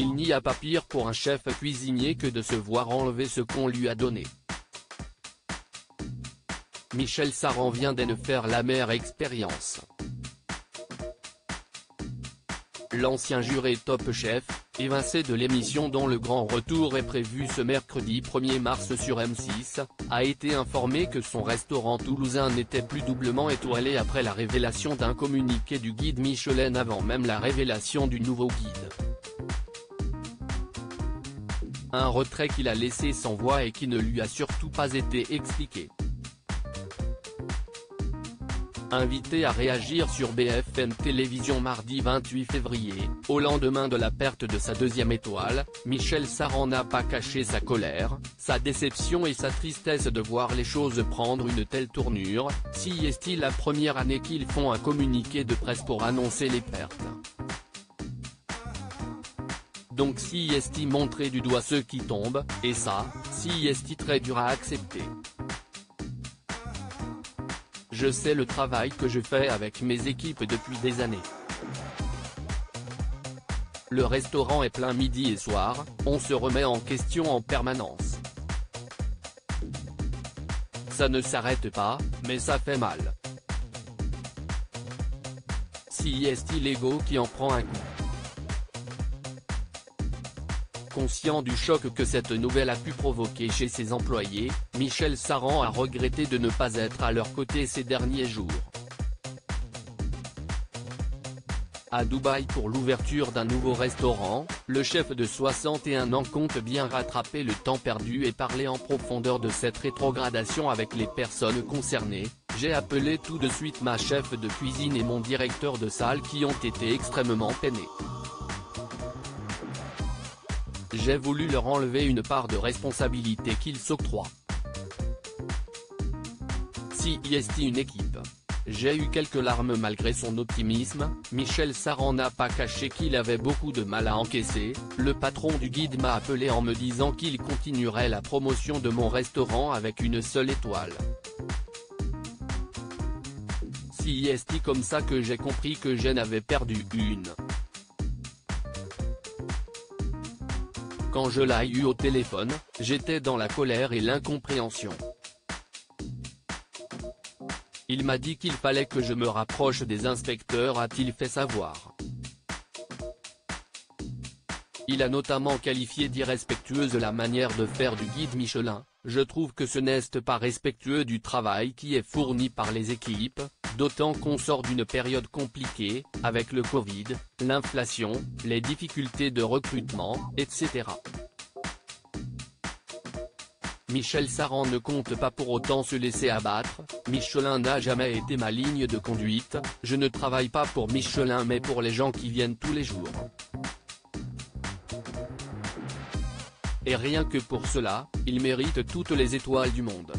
Il n'y a pas pire pour un chef cuisinier que de se voir enlever ce qu'on lui a donné. Michel Saran vient de faire l'amère expérience. L'ancien juré Top Chef, évincé de l'émission dont le grand retour est prévu ce mercredi 1er mars sur M6, a été informé que son restaurant toulousain n'était plus doublement étoilé après la révélation d'un communiqué du guide Michelin avant même la révélation du nouveau guide. Un retrait qu'il a laissé sans voix et qui ne lui a surtout pas été expliqué. Invité à réagir sur BFM Télévision mardi 28 février, au lendemain de la perte de sa deuxième étoile, Michel Saran n'a pas caché sa colère, sa déception et sa tristesse de voir les choses prendre une telle tournure. Si est-il la première année qu'ils font un communiqué de presse pour annoncer les pertes. Donc si est-il montrer du doigt ceux qui tombent, et ça, si est-il très dur à accepter. Je sais le travail que je fais avec mes équipes depuis des années. Le restaurant est plein midi et soir, on se remet en question en permanence. Ça ne s'arrête pas, mais ça fait mal. Si est-il l'ego qui en prend un coup. Conscient du choc que cette nouvelle a pu provoquer chez ses employés, Michel Saran a regretté de ne pas être à leur côté ces derniers jours. À Dubaï pour l'ouverture d'un nouveau restaurant, le chef de 61 ans compte bien rattraper le temps perdu et parler en profondeur de cette rétrogradation avec les personnes concernées. J'ai appelé tout de suite ma chef de cuisine et mon directeur de salle qui ont été extrêmement peinés. J'ai voulu leur enlever une part de responsabilité qu'ils s'octroient. Si est une équipe. J'ai eu quelques larmes malgré son optimisme. Michel Saran n'a pas caché qu'il avait beaucoup de mal à encaisser. Le patron du guide m'a appelé en me disant qu'il continuerait la promotion de mon restaurant avec une seule étoile. Si est comme ça que j'ai compris que j'en avais perdu une. Quand je l'ai eu au téléphone, j'étais dans la colère et l'incompréhension. Il m'a dit qu'il fallait que je me rapproche des inspecteurs, a-t-il fait savoir. Il a notamment qualifié d'irrespectueuse la manière de faire du guide Michelin. Je trouve que ce n'est pas respectueux du travail qui est fourni par les équipes, d'autant qu'on sort d'une période compliquée, avec le Covid, l'inflation, les difficultés de recrutement, etc. Michel Saran ne compte pas pour autant se laisser abattre. Michelin n'a jamais été ma ligne de conduite, je ne travaille pas pour Michelin mais pour les gens qui viennent tous les jours. Et rien que pour cela, il mérite toutes les étoiles du monde.